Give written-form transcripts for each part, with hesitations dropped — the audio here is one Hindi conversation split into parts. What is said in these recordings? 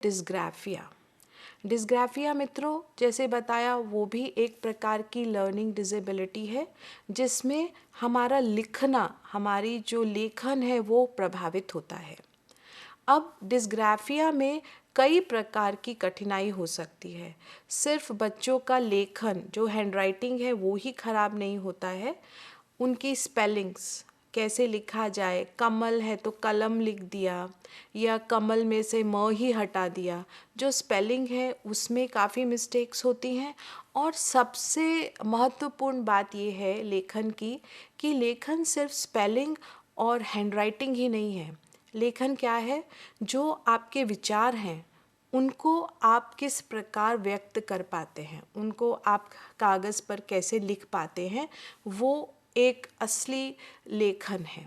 डिस्ग्राफिया। डिस्ग्राफिया मित्रों, जैसे बताया, वो भी एक प्रकार की लर्निंग डिसेबिलिटी है जिसमें हमारा लिखना, हमारी जो लेखन है वो प्रभावित होता है। अब डिस्ग्राफिया में कई प्रकार की कठिनाई हो सकती है। सिर्फ बच्चों का लेखन, जो हैंडराइटिंग है, वो ही खराब नहीं होता है। उनकी स्पेलिंग्स, कैसे लिखा जाए, कमल है तो कलम लिख दिया या कमल में से म ही हटा दिया, जो स्पेलिंग है उसमें काफ़ी मिस्टेक्स होती हैं। और सबसे महत्वपूर्ण बात ये है लेखन की कि लेखन सिर्फ स्पेलिंग और हैंडराइटिंग ही नहीं है। लेखन क्या है? जो आपके विचार हैं उनको आप किस प्रकार व्यक्त कर पाते हैं, उनको आप कागज़ पर कैसे लिख पाते हैं, वो एक असली लेखन है।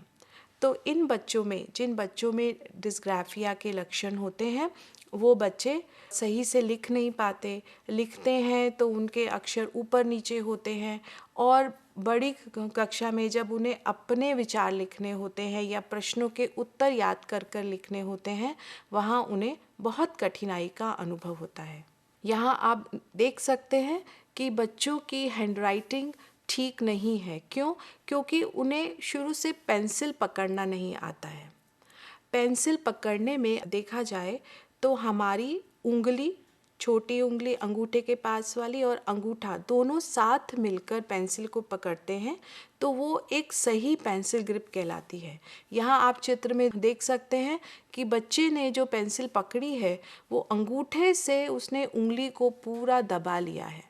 तो इन बच्चों में, जिन बच्चों में डिस्ग्राफिया के लक्षण होते हैं, वो बच्चे सही से लिख नहीं पाते, लिखते हैं तो उनके अक्षर ऊपर नीचे होते हैं, और बड़ी कक्षा में जब उन्हें अपने विचार लिखने होते हैं या प्रश्नों के उत्तर याद कर कर लिखने होते हैं, वहाँ उन्हें बहुत कठिनाई का अनुभव होता है। यहाँ आप देख सकते हैं कि बच्चों की हैंडराइटिंग ठीक नहीं है। क्यों? क्योंकि उन्हें शुरू से पेंसिल पकड़ना नहीं आता है। पेंसिल पकड़ने में देखा जाए तो हमारी उंगली, छोटी उंगली अंगूठे के पास वाली और अंगूठा दोनों साथ मिलकर पेंसिल को पकड़ते हैं तो वो एक सही पेंसिल ग्रिप कहलाती है। यहाँ आप चित्र में देख सकते हैं कि बच्चे ने जो पेंसिल पकड़ी है वो अंगूठे से उसने उंगली को पूरा दबा लिया है।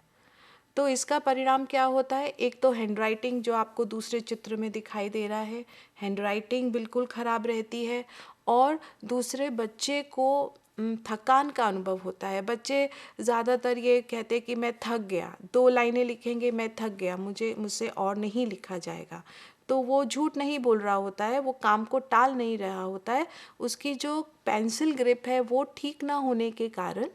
तो इसका परिणाम क्या होता है? एक तो हैंडराइटिंग, जो आपको दूसरे चित्र में दिखाई दे रहा है, हैंडराइटिंग बिल्कुल ख़राब रहती है। और दूसरे, बच्चे को थकान का अनुभव होता है। बच्चे ज़्यादातर ये कहते हैं कि मैं थक गया, 2 लाइनें लिखेंगे, मैं थक गया, मुझसे और नहीं लिखा जाएगा। तो वो झूठ नहीं बोल रहा होता है, वो काम को टाल नहीं रहा होता है, उसकी जो पेंसिल ग्रिप है वो ठीक ना होने के कारण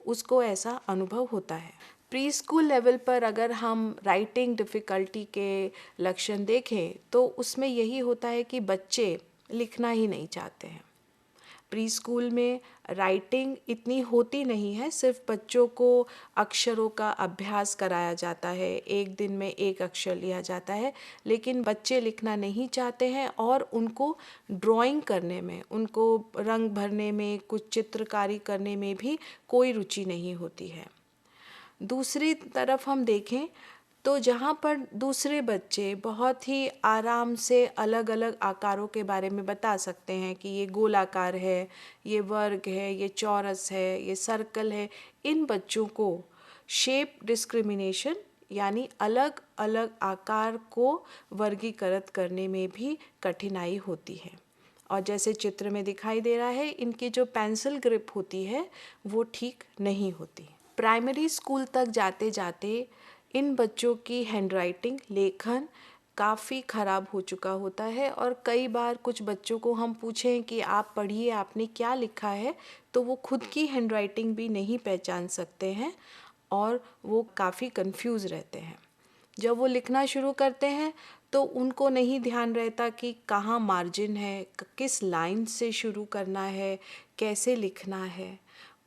उसको ऐसा अनुभव होता है। प्री स्कूल लेवल पर अगर हम राइटिंग डिफ़िकल्टी के लक्षण देखें तो उसमें यही होता है कि बच्चे लिखना ही नहीं चाहते हैं। प्री स्कूल में राइटिंग इतनी होती नहीं है, सिर्फ बच्चों को अक्षरों का अभ्यास कराया जाता है, एक दिन में एक अक्षर लिया जाता है, लेकिन बच्चे लिखना नहीं चाहते हैं और उनको ड्राइंग करने में, उनको रंग भरने में, कुछ चित्रकारी करने में भी कोई रुचि नहीं होती है। दूसरी तरफ हम देखें तो जहाँ पर दूसरे बच्चे बहुत ही आराम से अलग अलग आकारों के बारे में बता सकते हैं कि ये गोलाकार है, ये वर्ग है, ये चौरस है, ये सर्कल है, इन बच्चों को शेप डिस्क्रिमिनेशन यानी अलग अलग आकार को वर्गीकृत करने में भी कठिनाई होती है। और जैसे चित्र में दिखाई दे रहा है, इनकी जो पेंसिल ग्रिप होती है वो ठीक नहीं होती। प्राइमरी स्कूल तक जाते जाते इन बच्चों की हैंडराइटिंग, लेखन काफ़ी ख़राब हो चुका होता है। और कई बार कुछ बच्चों को हम पूछें कि आप पढ़िए, आपने क्या लिखा है, तो वो खुद की हैंडराइटिंग भी नहीं पहचान सकते हैं और वो काफ़ी कंफ्यूज रहते हैं। जब वो लिखना शुरू करते हैं तो उनको नहीं ध्यान रहता कि कहाँ मार्जिन है, किस लाइन से शुरू करना है, कैसे लिखना है।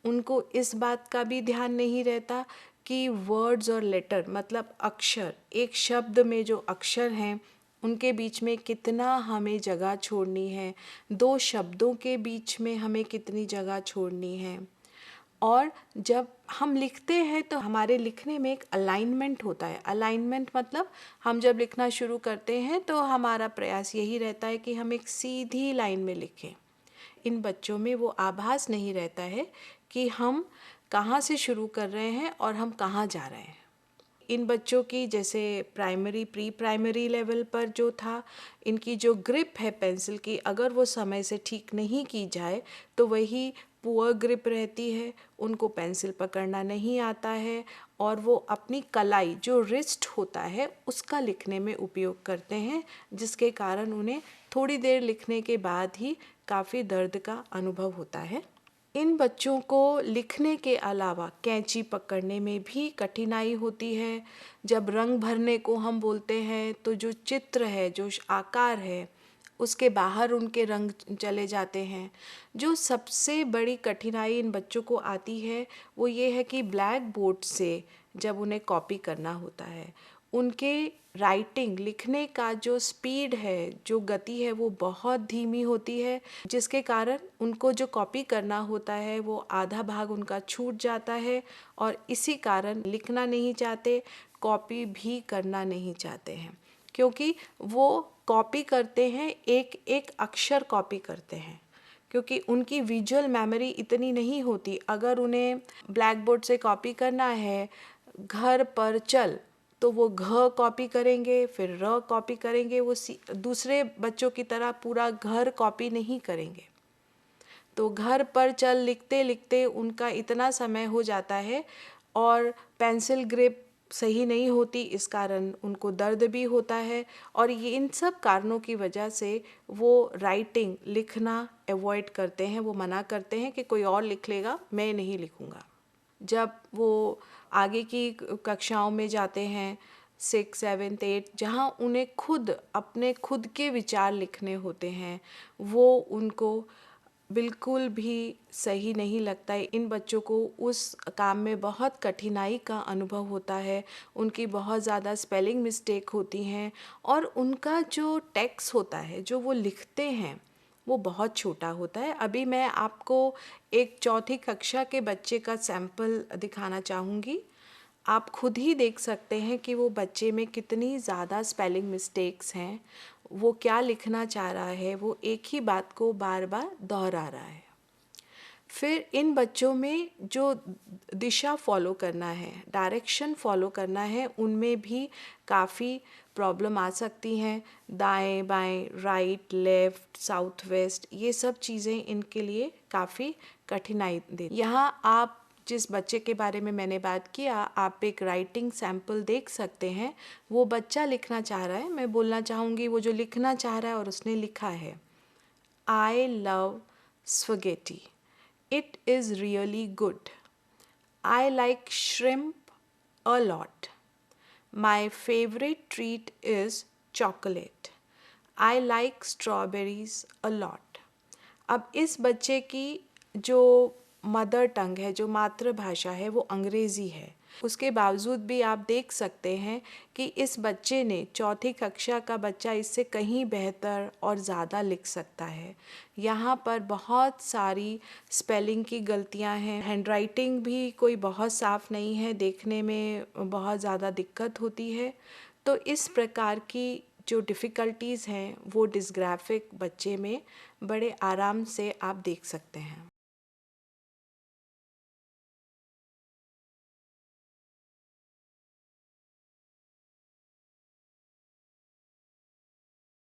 उनको इस बात का भी ध्यान नहीं रहता कि वर्ड्स और लेटर, मतलब अक्षर, एक शब्द में जो अक्षर हैं उनके बीच में कितना हमें जगह छोड़नी है, 2 शब्दों के बीच में हमें कितनी जगह छोड़नी है। और जब हम लिखते हैं तो हमारे लिखने में एक अलाइनमेंट होता है। अलाइनमेंट मतलब हम जब लिखना शुरू करते हैं तो हमारा प्रयास यही रहता है कि हम एक सीधी लाइन में लिखें। इन बच्चों में वो आभास नहीं रहता है कि हम कहाँ से शुरू कर रहे हैं और हम कहाँ जा रहे हैं। इन बच्चों की, जैसे प्राइमरी, प्री प्राइमरी लेवल पर जो था, इनकी जो ग्रिप है पेंसिल की, अगर वो समय से ठीक नहीं की जाए तो वही पुअर ग्रिप रहती है, उनको पेंसिल पकड़ना नहीं आता है और वो अपनी कलाई, जो रिस्ट होता है, उसका लिखने में उपयोग करते हैं, जिसके कारण उन्हें थोड़ी देर लिखने के बाद ही काफ़ी दर्द का अनुभव होता है। इन बच्चों को लिखने के अलावा कैंची पकड़ने में भी कठिनाई होती है। जब रंग भरने को हम बोलते हैं तो जो चित्र है, जो आकार है, उसके बाहर उनके रंग चले जाते हैं। जो सबसे बड़ी कठिनाई इन बच्चों को आती है वो ये है कि ब्लैक बोर्ड से जब उन्हें कॉपी करना होता है, उनके राइटिंग लिखने का जो स्पीड है, जो गति है, वो बहुत धीमी होती है, जिसके कारण उनको जो कॉपी करना होता है वो आधा भाग उनका छूट जाता है और इसी कारण लिखना नहीं चाहते, कॉपी भी करना नहीं चाहते हैं, क्योंकि वो कॉपी करते हैं, एक एक अक्षर कॉपी करते हैं, क्योंकि उनकी विजुअल मेमोरी इतनी नहीं होती। अगर उन्हें ब्लैक बोर्ड से कॉपी करना है घर पर चल, तो वो घ कॉपी करेंगे, फिर र कॉपी करेंगे, वो दूसरे बच्चों की तरह पूरा घर कॉपी नहीं करेंगे। तो घर पर चल लिखते लिखते उनका इतना समय हो जाता है और पेंसिल ग्रिप सही नहीं होती, इस कारण उनको दर्द भी होता है और ये इन सब कारणों की वजह से वो राइटिंग लिखना अवॉइड करते हैं। वो मना करते हैं कि कोई और लिख लेगा, मैं नहीं लिखूँगा। जब वो आगे की कक्षाओं में जाते हैं, 6, 7, 8, जहाँ उन्हें खुद अपने खुद के विचार लिखने होते हैं, वो उनको बिल्कुल भी सही नहीं लगता है। इन बच्चों को उस काम में बहुत कठिनाई का अनुभव होता है, उनकी बहुत ज़्यादा स्पेलिंग मिस्टेक होती हैं और उनका जो टेक्स्ट होता है, जो वो लिखते हैं, वो बहुत छोटा होता है। अभी मैं आपको एक चौथी कक्षा के बच्चे का सैंपल दिखाना चाहूँगी। आप खुद ही देख सकते हैं कि वो बच्चे में कितनी ज़्यादा स्पेलिंग मिस्टेक्स हैं। वो क्या लिखना चाह रहा है, वो एक ही बात को बार बार दोहरा रहा है। फिर इन बच्चों में जो दिशा फॉलो करना है, डायरेक्शन फॉलो करना है, उनमें भी काफ़ी प्रॉब्लम आ सकती हैं। दाएं बाएं, राइट लेफ़्ट साउथ वेस्ट, ये सब चीज़ें इनके लिए काफ़ी कठिनाई दे। यहाँ आप जिस बच्चे के बारे में मैंने बात किया, आप एक राइटिंग सैम्पल देख सकते हैं। वो बच्चा लिखना चाह रहा है, मैं बोलना चाहूँगी वो जो लिखना चाह रहा है और उसने लिखा है, I love spaghetti, it is really good. I like shrimp a lot. My favorite treat is chocolate. I like strawberries a lot. अब इस बच्चे की जो मदर टंग है, जो मातृभाषा है, वो अंग्रेज़ी है। उसके बावजूद भी आप देख सकते हैं कि इस बच्चे ने, चौथी कक्षा का बच्चा इससे कहीं बेहतर और ज़्यादा लिख सकता है। यहाँ पर बहुत सारी स्पेलिंग की गलतियाँ हैं, हैंडराइटिंग भी कोई बहुत साफ़ नहीं है, देखने में बहुत ज़्यादा दिक्कत होती है। तो इस प्रकार की जो डिफ़िकल्टीज़ हैं वो डिस्ग्राफिक बच्चे में बड़े आराम से आप देख सकते हैं।